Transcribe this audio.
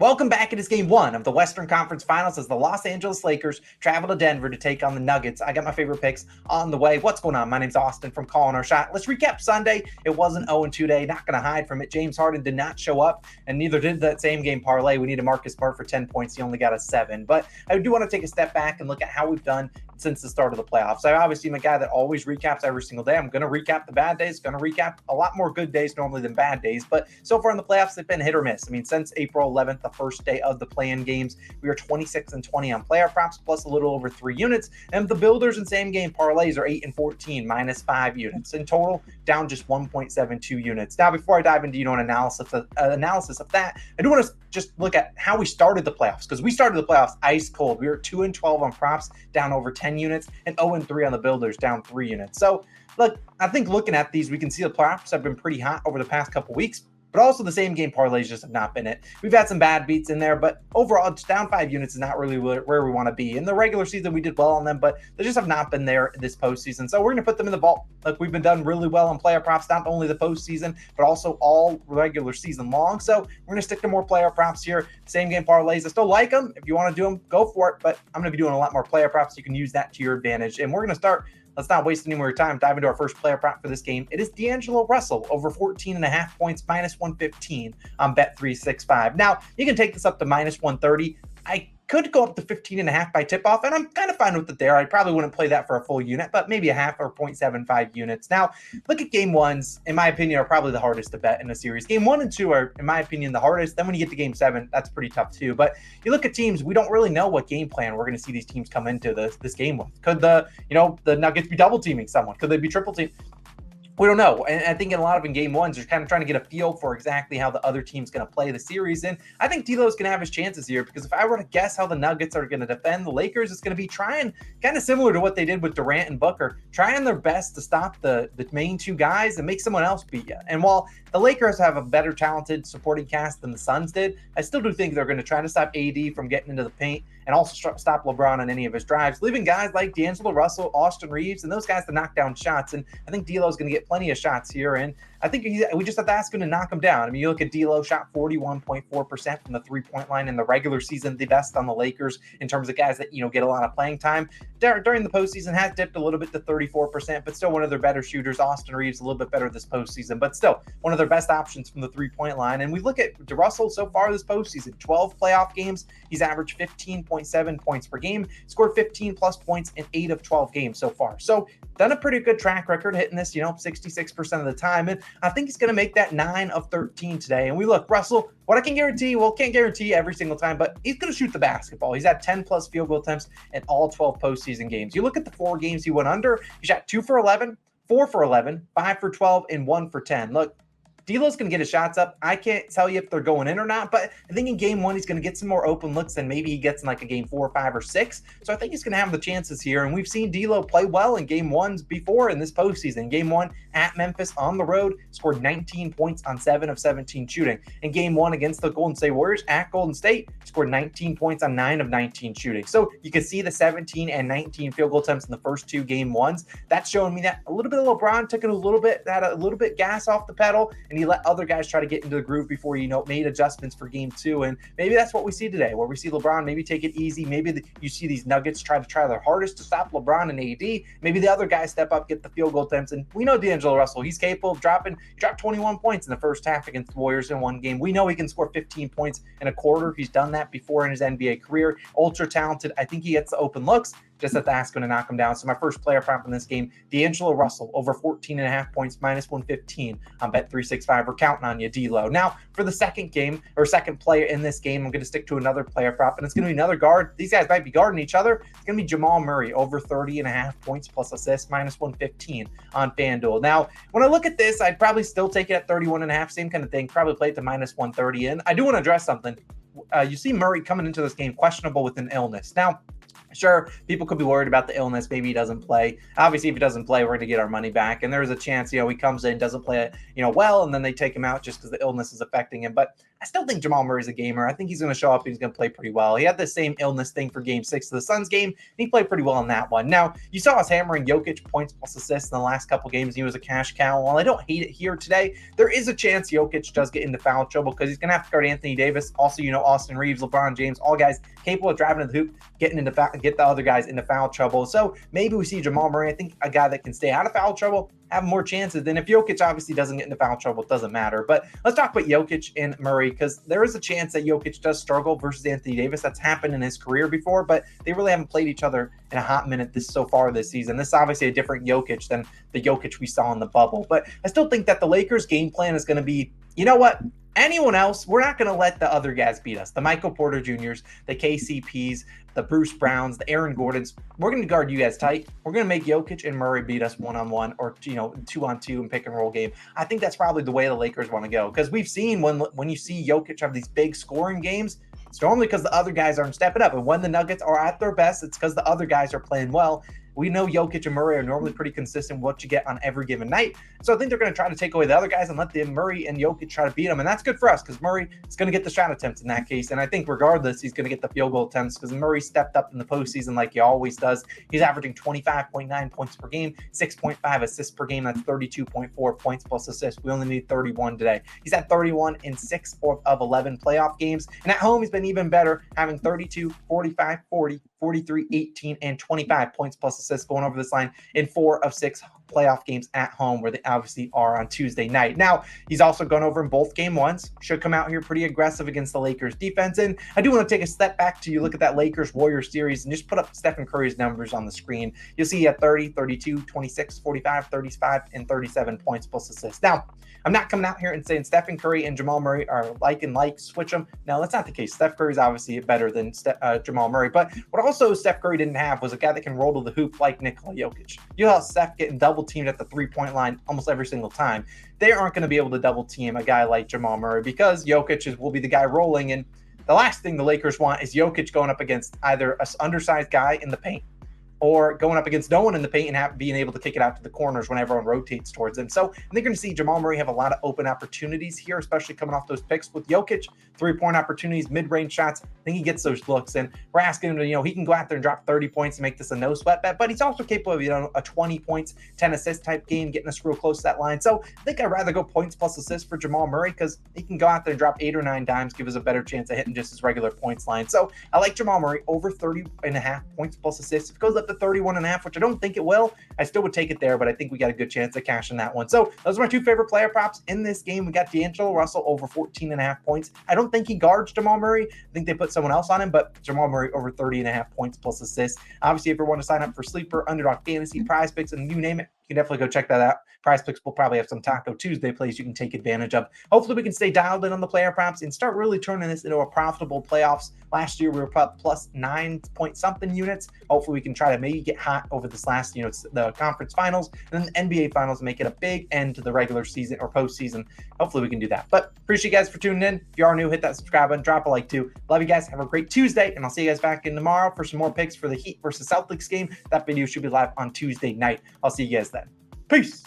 Welcome back. It is game one of the Western Conference Finals as the Los Angeles Lakers travel to Denver to take on the Nuggets. I got my favorite picks on the way. What's going on? My name's Austin from Calling Our Shot. Let's recap Sunday. It was an 0-2 day. Not going to hide from it. James Harden did not show up, and neither did that same game parlay. We needed Marcus Smart for 10 points. He only got a 7. But I do want to take a step back and look at how we've done since the start of the playoffs. I obviously am a guy that always recaps every single day. I'm going to recap the bad days, going to recap a lot more good days normally than bad days. But so far in the playoffs, they've been hit or miss. I mean, since April 11th, the first day of the play-in games, we are 26-20 on player props, plus a little over 3 units. And the builders and same game parlays are 8-14, minus 5 units. In total, down just 1.72 units. Now, before I dive into an analysis of that, I do want to just look at how we started the playoffs, because we started the playoffs ice cold. We were 2-12 on props, down over 10 units, and 0-3 on the builders, down 3 units. So, look, I think looking at these, we can see the props have been pretty hot over the past couple weeks, but also the same game parlays just have not been it. We've had some bad beats in there, but overall, it's down 5 units is not really where we want to be. In the regular season, we did well on them, but they just have not been there this postseason. So we're going to put them in the vault. Like, we've been done really well on player props, not only the postseason, but also all regular season long. So we're going to stick to more player props here. Same game parlays. I still like them. If you want to do them, go for it. But I'm going to be doing a lot more player props. You can use that to your advantage. And we're going to start. Let's not waste any more time. Dive into our first player prop for this game. It is D'Angelo Russell over 14.5 points, minus 115 on Bet365. Now, you can take this up to minus 130. I could go up to 15.5 by tip-off, and I'm kind of fine with it there. I probably wouldn't play that for a full unit, but maybe a half or 0.75 units. Now, look at game ones, in my opinion, are probably the hardest to bet in a series. Game 1 and 2 are, in my opinion, the hardest. Then when you get to game 7, that's pretty tough too. But you look at teams, we don't really know what game plan we're going to see these teams come into this game with. Could the Nuggets be double teaming someone? Could they be triple teaming? We don't know. And I think in a lot of in game ones, you're kind of trying to get a feel for exactly how the other team's going to play the series. And I think D'Lo's going to have his chances here, because if I were to guess how the Nuggets are going to defend the Lakers, it's going to be trying kind of similar to what they did with Durant and Booker, trying their best to stop the main two guys and make someone else beat you. And while the Lakers have a better talented supporting cast than the Suns did, I still do think they're going to try to stop AD from getting into the paint and also stop LeBron on any of his drives, leaving guys like D'Angelo Russell, Austin Reeves, and those guys to knock down shots. And I think D'Lo's going to get plenty of shots here, and I think we just have to ask him to knock him down. I mean, you look at D'Lo, shot 41.4% from the three-point line in the regular season, the best on the Lakers in terms of guys that, get a lot of playing time. During the postseason, has dipped a little bit to 34%, but still one of their better shooters. Austin Reeves a little bit better this postseason, but still one of their best options from the three-point line. And we look at Russell so far this postseason, 12 playoff games, he's averaged 15.7 points per game, scored 15-plus points in 8 of 12 games so far. So done a pretty good track record hitting this, 66% of the time. And I think he's going to make that 9 of 13 today. And we look, Russell, what I can guarantee, can't guarantee every single time, but he's going to shoot the basketball. He's had 10-plus field goal attempts in all 12 postseason games. You look at the 4 games he went under, he shot 2 for 11, 4 for 11, 5 for 12, and 1 for 10. Look, D'Lo's going to get his shots up. I can't tell you if they're going in or not, but I think in game 1, he's going to get some more open looks than maybe he gets in like a game 4, 5, or 6. So I think he's going to have the chances here. And we've seen D'Lo play well in game 1s before in this postseason. Game 1 at Memphis on the road, scored 19 points on 7 of 17 shooting. In game 1 against the Golden State Warriors at Golden State, scored 19 points on 9 of 19 shooting. So you can see the 17 and 19 field goal attempts in the first 2 game 1s. That's showing me that a little bit of LeBron took it had a little bit gas off the pedal, and he let other guys try to get into the groove before made adjustments for game 2. And maybe that's what we see today, where we see LeBron maybe take it easy. Maybe you see these Nuggets try their hardest to stop LeBron and AD. Maybe the other guys step up, get the field goal attempts. And we know D'Angelo Russell, he's capable of dropped 21 points in the first half against the Warriors in one game. We know he can score 15 points in a quarter. He's done that before in his NBA career. Ultra talented. I think he gets the open looks. Just have to ask him to knock him down. So my first player prop in this game, D'Angelo Russell, over 14.5 points, minus 115 on Bet365. We're counting on you, D'Lo. Now, for the second player in this game, I'm going to stick to another player prop, and it's going to be another guard. These guys might be guarding each other. It's going to be Jamal Murray, over 30.5 points plus assists, minus 115 on FanDuel. Now, when I look at this, I'd probably still take it at 31.5, same kind of thing, probably play it to minus 130. And I do want to address something. You see Murray coming into this game questionable with an illness. Now, sure, people could be worried about the illness. Maybe he doesn't play. Obviously, if he doesn't play, we're going to get our money back. And there's a chance, he comes in, doesn't play, well, and then they take him out just because the illness is affecting him. But I still think Jamal Murray's a gamer. I think he's going to show up. He's going to play pretty well. He had the same illness thing for game 6 of the Suns game, and he played pretty well in that one. Now, you saw us hammering Jokic points plus assists in the last couple games. He was a cash cow. While I don't hate it here today, there is a chance Jokic does get into foul trouble because he's going to have to guard Anthony Davis. Also, Austin Reeves, LeBron James, all guys capable of driving to the hoop, get the other guys into foul trouble. So maybe we see Jamal Murray. I think a guy that can stay out of foul trouble have more chances than if Jokic obviously doesn't get into foul trouble. It doesn't matter. But let's talk about Jokic and Murray, because there is a chance that Jokic does struggle versus Anthony Davis. That's happened in his career before, but they really haven't played each other in a hot minute so far this season. This is obviously a different Jokic than the Jokic we saw in the bubble. But I still think that the Lakers' game plan is going to be, you know what? Anyone else, we're not going to let the other guys beat us. The Michael Porter Jr.'s, the KCPs, the Bruce Browns, the Aaron Gordons. We're going to guard you guys tight. We're going to make Jokic and Murray beat us one-on-one or, 2-on-2 and pick and roll game. I think that's probably the way the Lakers want to go, because we've seen when you see Jokic have these big scoring games, it's normally because the other guys aren't stepping up. And when the Nuggets are at their best, it's because the other guys are playing well. We know Jokic and Murray are normally pretty consistent what you get on every given night. So I think they're going to try to take away the other guys and let the Murray and Jokic try to beat them. And that's good for us because Murray is going to get the shot attempts in that case. And I think regardless, he's going to get the field goal attempts because Murray stepped up in the postseason like he always does. He's averaging 25.9 points per game, 6.5 assists per game. That's 32.4 points plus assists. We only need 31 today. He's at 31 in 6 of 11 playoff games. And at home, he's been even better, having 32, 45, 40, 43, 18, and 25 points plus assists going over this line in 4 of 6 playoff games at home, where they obviously are on Tuesday night. Now, he's also gone over in both game ones. Should come out here pretty aggressive against the Lakers defense. And I do want to take a step back to you look at that Lakers-Warriors series and just put up Stephen Curry's numbers on the screen. You'll see he had 30, 32, 26, 45, 35, and 37 points plus assists. Now, I'm not coming out here and saying Stephen Curry and Jamal Murray are like, switch them. No, that's not the case. Steph Curry's obviously better than Jamal Murray. But what also Steph Curry didn't have was a guy that can roll to the hoop like Nikola Jokic. You know how Steph getting double teamed at the three-point line almost every single time. They aren't going to be able to double team a guy like Jamal Murray because Jokic will be the guy rolling. And the last thing the Lakers want is Jokic going up against either an undersized guy in the paint or going up against no one in the paint and being able to kick it out to the corners when everyone rotates towards him. So I think you're going to see Jamal Murray have a lot of open opportunities here, especially coming off those picks with Jokic, three-point opportunities, mid-range shots. I think he gets those looks, and we're asking him to, he can go out there and drop 30 points and make this a no-sweat bet, but he's also capable of, a 20 points, 10 assist type game, getting us real close to that line. So I think I'd rather go points plus assists for Jamal Murray because he can go out there and drop 8 or 9 dimes, give us a better chance of hitting just his regular points line. So I like Jamal Murray over 30.5 points plus assists. If it goes up to 31.5, which I don't think it will, I still would take it there, but I think we got a good chance of cashing that one. So those are my 2 favorite player props in this game. We got D'Angelo Russell over 14.5 points. I don't think he guards Jamal Murray. I think they put someone else on him, but Jamal Murray over 30.5 points plus assists. Obviously, if you want to sign up for Sleeper, Underdog, Fantasy, PrizePicks, and you name it, you can definitely go check that out. PrizePicks will probably have some Taco Tuesday plays you can take advantage of. Hopefully, we can stay dialed in on the player props and start really turning this into a profitable playoffs. Last year, we were plus 9 point something units. Hopefully, we can try to maybe get hot over this last, the conference finals and then the NBA finals and make it a big end to the regular season or postseason. Hopefully, we can do that. But appreciate you guys for tuning in. If you are new, hit that subscribe button, drop a like too. Love you guys. Have a great Tuesday, and I'll see you guys back in tomorrow for some more picks for the Heat versus Celtics game. That video should be live on Tuesday night. I'll see you guys then. Peace.